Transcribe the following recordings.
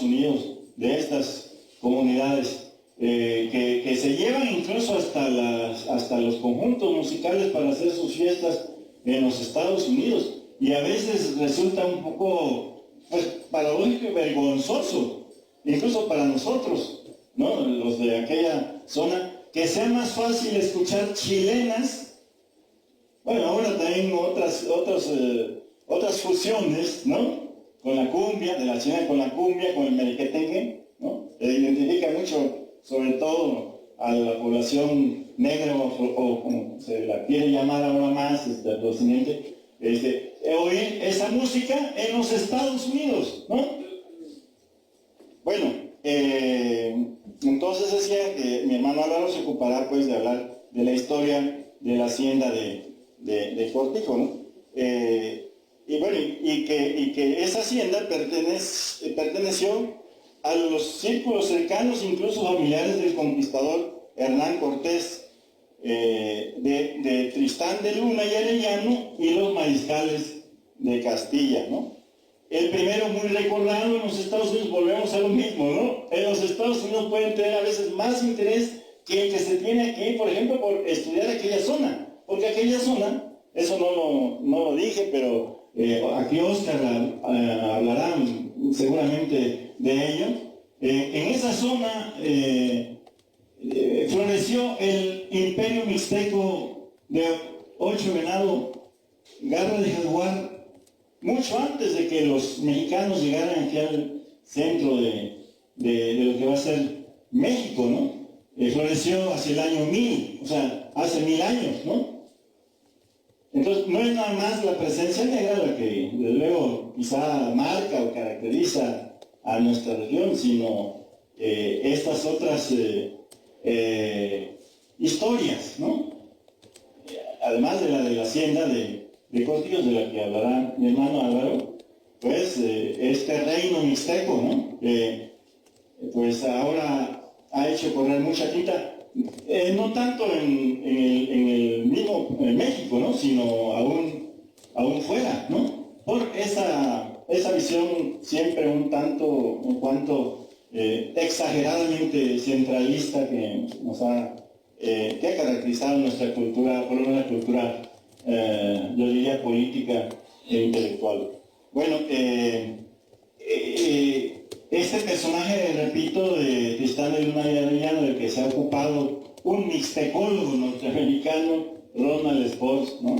Unidos, de estas comunidades, que se llevan incluso hasta los conjuntos musicales para hacer sus fiestas en los Estados Unidos, y a veces resulta un poco, pues, paradójico y vergonzoso, incluso para nosotros, ¿no?, los de aquella zona, que sea más fácil escuchar chilenas. Bueno, ahora también otras fusiones, ¿no?, con la cumbia, de la chilena con la cumbia, con el merequetengue, ¿no?, identifica mucho, sobre todo a la población negra, o como se la quiere llamar ahora más, procedente, oír esa música en los Estados Unidos, ¿no? Bueno, entonces decía que mi hermano Álvaro se ocupará, pues, de hablar de la historia de la hacienda de Cortijo, ¿no? Y bueno, y que esa hacienda perteneció a los círculos cercanos, incluso familiares del conquistador Hernán Cortés, de Tristán de Luna y Arellano, y los mariscales de Castilla, ¿no? El primero muy recordado en los Estados Unidos, volvemos a lo mismo, ¿no? En los Estados Unidos pueden tener a veces más interés que el que se tiene aquí, por ejemplo, por estudiar aquella zona, porque aquella zona, eso no lo dije, pero aquí Oscar hablará seguramente de ello. En esa zona floreció el imperio mixteco de Ocho Venado, Garra de Jaguar, mucho antes de que los mexicanos llegaran aquí al centro de lo que va a ser México, ¿no? Floreció hacia el año 1000, o sea, hace 1000 años, ¿no? Entonces, no es nada más la presencia negra la que, desde luego, quizá marca o caracteriza a nuestra región, sino estas otras historias, ¿no? Además de la hacienda de Cortillos, de la que hablará mi hermano Álvaro, pues este reino mixteco, ¿no? Pues ahora ha hecho correr mucha tinta, no tanto en el mismo México, ¿no?, sino aún fuera, ¿no?, por esa visión siempre un cuanto exageradamente centralista que ha caracterizado nuestra cultura, por una cultura, yo diría, política e intelectual. Bueno, este personaje, repito, de Tristán de Luna y Arellano, del que se ha ocupado un mixtecólogo norteamericano, Ronald Sports, ¿no?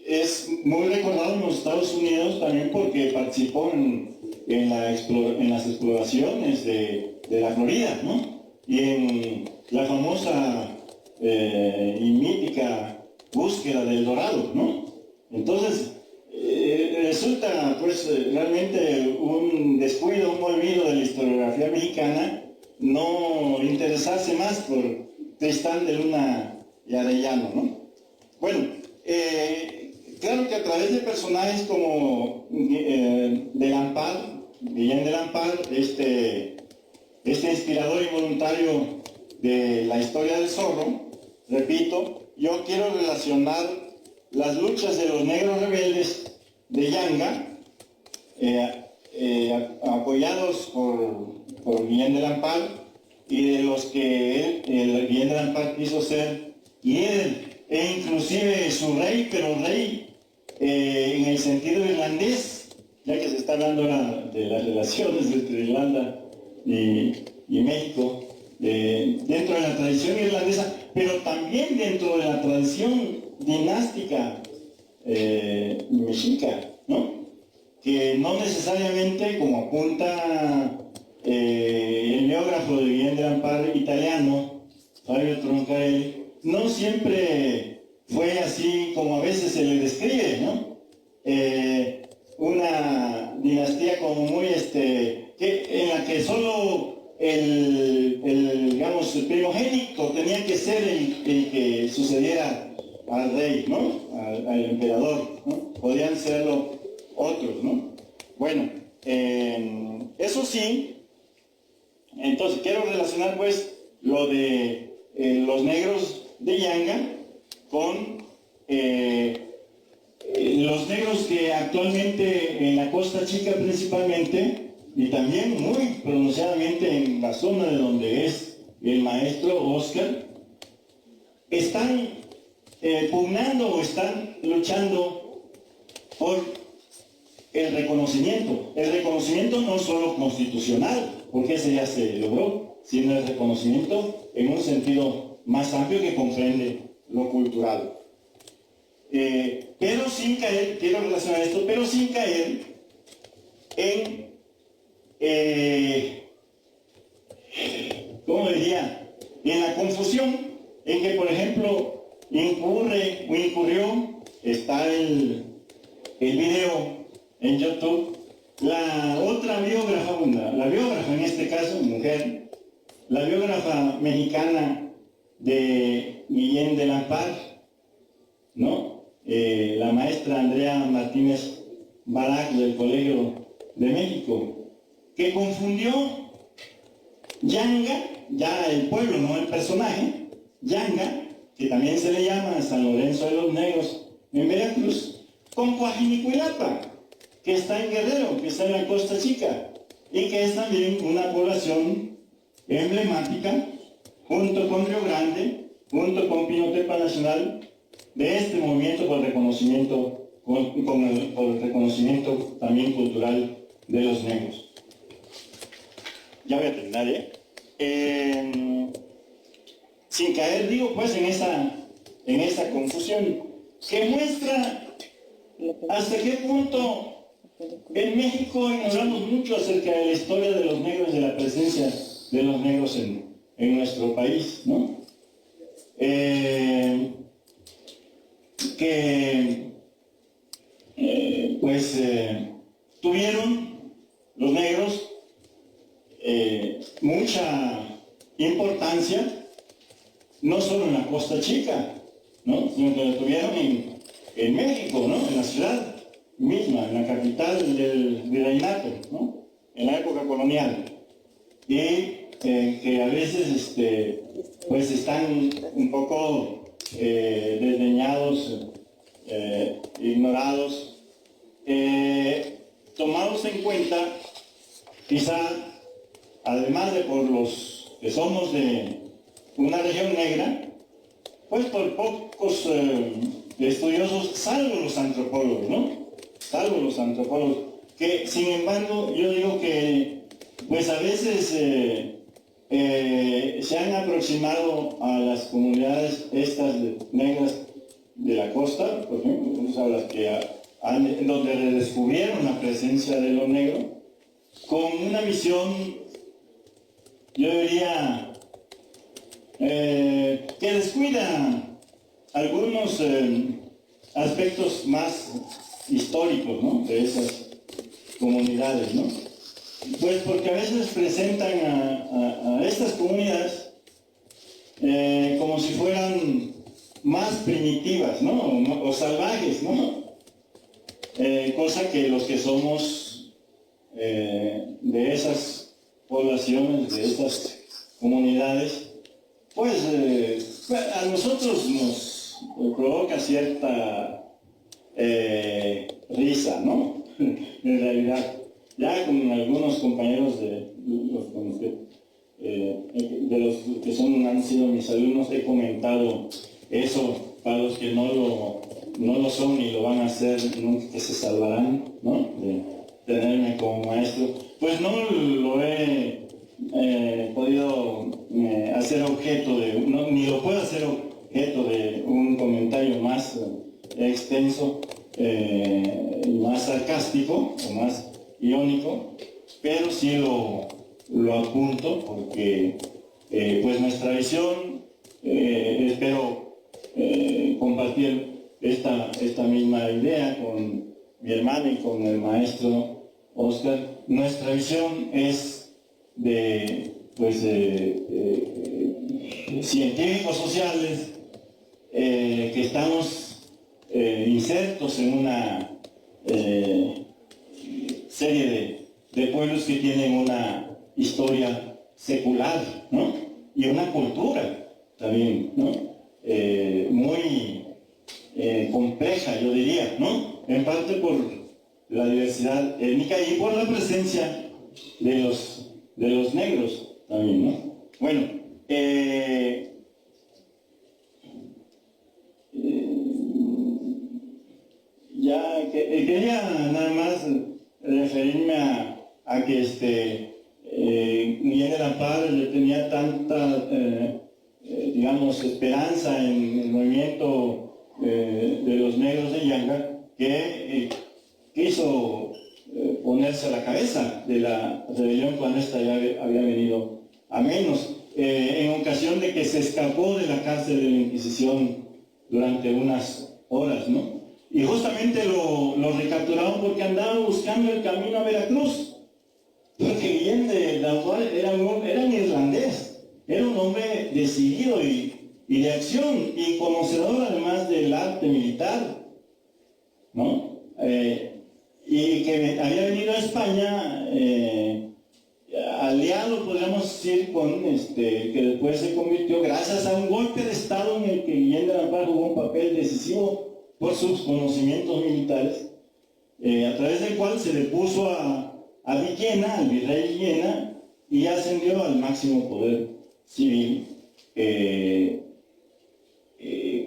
Es muy recordado en los Estados Unidos también porque participó en las exploraciones de la Florida, ¿no?, y en la famosa y mítica búsqueda del Dorado, ¿no? Entonces, resulta, pues, realmente un descuido, un olvido de la historiografía mexicana no interesarse más por Tristán de Luna y Arellano, ¿no? Bueno, claro que a través de personajes como Guillén de Lampard, este inspirador y voluntario de la historia del zorro, repito, yo quiero relacionar las luchas de los negros rebeldes de Yanga, apoyados por Guillén de Lampard, y de los que Guillén de Lampard quiso ser líder, e inclusive su rey, pero rey en el sentido irlandés, ya que se está hablando ahora de las relaciones entre Irlanda y México, dentro de la tradición irlandesa, pero también dentro de la tradición dinástica mexica, ¿no?, que no necesariamente, como apunta el biógrafo de Guillén de Lampard italiano, Fabio Troncarelli, no siempre fue así como a veces se le describe, ¿no? Una dinastía como muy, en la que solo digamos, el primogénito tenía que ser el que sucediera al rey, ¿no?, al emperador, ¿no? Podían serlo otros, ¿no? Bueno, eso sí, entonces quiero relacionar, pues, lo de los negros de Yanga con los negros que actualmente en la Costa Chica principalmente, y también muy pronunciadamente en la zona de donde es el maestro Oscar, están pugnando o están luchando por el reconocimiento no solo constitucional, porque ese ya se logró, sino el reconocimiento en un sentido más amplio que comprende lo cultural. Pero sin caer, quiero relacionar esto, pero sin caer en, ¿cómo diría?, en la confusión, en que, por ejemplo, incurrió, está el video en YouTube, la otra biógrafa, la biógrafa en este caso, mujer, la biógrafa mexicana de Guillén de la Paz, ¿no? La maestra Andrea Martínez Barak del Colegio de México, que confundió Yanga, ya el pueblo, no el personaje, Yanga, que también se le llama San Lorenzo de los Negros en Veracruz, con Coajinicuilapa, que está en Guerrero, que está en la Costa Chica, y que es también una población emblemática, junto con Río Grande, junto con Pinotepa Nacional, de este movimiento por el reconocimiento, por el reconocimiento también cultural de los negros. Ya voy a terminar, sin caer, digo, pues en esa confusión, que muestra hasta qué punto en México ignoramos mucho acerca de la historia de los negros, de la presencia de los negros en nuestro país, ¿no? Tuvieron los negros mucha importancia, no solo en la Costa Chica, ¿no?, sino que lo tuvieron en México, ¿no?, en la ciudad misma, en la capital del virreinato, ¿no?, en la época colonial, y que a veces pues están un poco desdeñados, ignorados, tomados en cuenta, quizá, además de por los que somos de una región negra, pues por pocos estudiosos, salvo los antropólogos, ¿no? Salvo los antropólogos, que sin embargo yo digo que pues a veces se han aproximado a las comunidades estas negras de la costa, por ejemplo, a las que donde redescubrieron la presencia de lo negro, con una visión, yo diría, que descuida algunos aspectos más históricos, ¿no?, de esas comunidades, ¿no? Pues porque a veces presentan a estas comunidades como si fueran más primitivas, ¿no?, o salvajes, ¿no? Cosa que los que somos de esas poblaciones, de esas comunidades, pues a nosotros nos provoca cierta risa, ¿no? En realidad, ya con algunos compañeros de los que han sido mis alumnos, he comentado eso. Para los que no lo son y lo van a hacer, nunca que se salvarán, ¿no?, de tenerme como maestro, pues no lo he podido hacer objeto de, ni lo puedo hacer objeto de un comentario más extenso y más sarcástico o más irónico, pero sí lo apunto porque pues nuestra visión, espero compartir esta misma idea con mi hermana y con el maestro Oscar. Nuestra visión es de científicos sociales que estamos insertos en una serie de pueblos que tienen una historia secular, ¿no?, y una cultura también, ¿no?, muy compleja, yo diría, ¿no? En parte por la diversidad étnica y por la presencia de los negros también, ¿no? Bueno, quería nada más referirme a que Guillén de la Paz le tenía tanta, digamos, esperanza en el movimiento de los negros de Yanga que quiso ponerse a la cabeza de la rebelión cuando esta ya había venido a menos, en ocasión de que se escapó de la cárcel de la Inquisición durante unas horas, ¿no? Y justamente lo recapturaron porque andaba buscando el camino a Veracruz, porque Guillén de la Paz era un irlandés, era un hombre decidido y de acción, y conocedor además del arte militar, ¿no? Y que había venido a España aliado, podríamos decir, con que después se convirtió, gracias a un golpe de Estado en el que Guillén de la Paz jugó un papel decisivo por sus conocimientos militares, a través del cual se le puso a Villena, al virrey Villena, y ascendió al máximo poder civil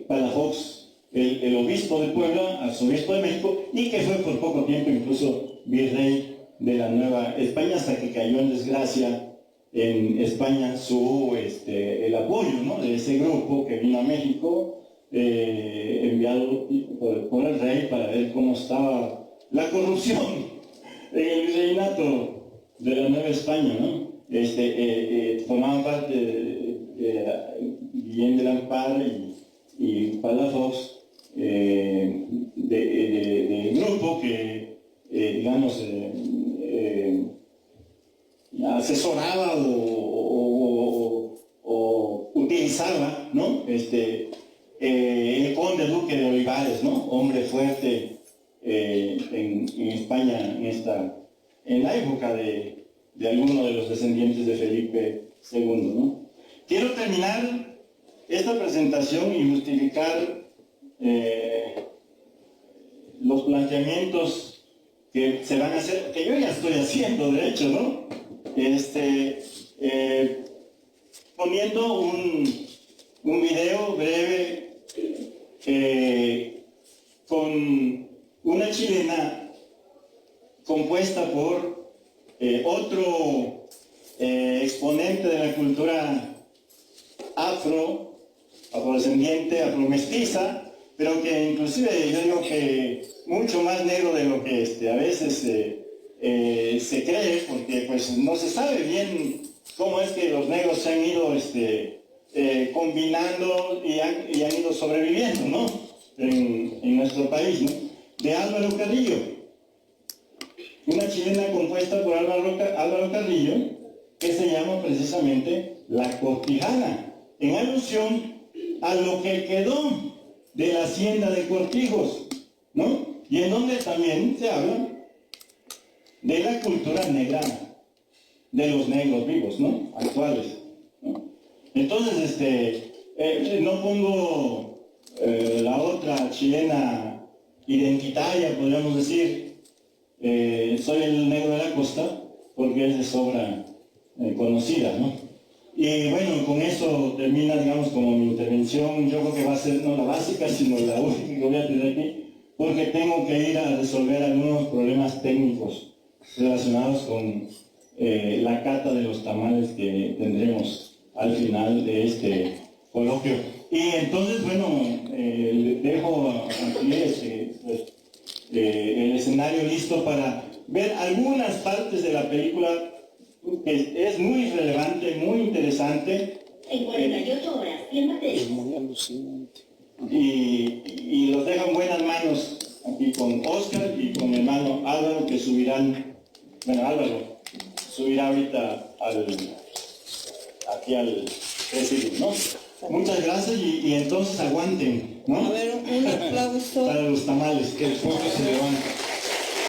Palafox, el obispo de Puebla, arzobispo de México, y que fue por poco tiempo incluso virrey de la Nueva España, hasta que cayó en desgracia en España el apoyo, ¿no?, de ese grupo que vino a México, enviado por el rey para ver cómo estaba la corrupción en el virreinato de la Nueva España, ¿no? Formaban parte de Guillén de la Paz y Palafox, de grupo que, digamos, asesoraba o utilizaba, ¿no? El conde duque de Olivares, ¿no? Hombre fuerte en España en la época de alguno de los descendientes de Felipe II, ¿no? Quiero terminar esta presentación y justificar los planteamientos que se van a hacer, que yo ya estoy haciendo, de hecho, ¿no? Poniendo un video breve con una chilena compuesta por otro exponente de la cultura afrodescendiente, afromestiza, pero que inclusive yo digo que mucho más negro de lo que a veces se cree, porque pues no se sabe bien cómo es que los negros se han ido combinando y han ido sobreviviendo, ¿no? En nuestro país, ¿no? De Álvaro Carrillo, una chilena compuesta por Álvaro Carrillo, que se llama precisamente La Cortijana, en alusión a lo que quedó de la hacienda de Cortijos, ¿no? Y en donde también se habla de la cultura negra, de los negros vivos, ¿no? Actuales, ¿no? Entonces, no pongo la otra chilena identitaria, podríamos decir, soy el negro de la costa, porque es de sobra conocida, ¿no? Y bueno, con eso termina, digamos, como mi intervención. Yo creo que va a ser no la básica, sino la única que voy a tener aquí, porque tengo que ir a resolver algunos problemas técnicos relacionados con la cata de los tamales que tendremos al final de este coloquio. Y entonces, bueno, dejo aquí el escenario listo para ver algunas partes de la película, que es muy relevante, muy interesante. En 48 horas, es muy alucinante. Y los dejo en buenas manos aquí con Oscar y con mi hermano Álvaro, que subirán, bueno, Álvaro subirá ahorita aquí al presidio, ¿no? Muchas gracias y entonces aguanten, ¿no? A ver, un aplauso. Para los tamales, que el pueblo se levanta.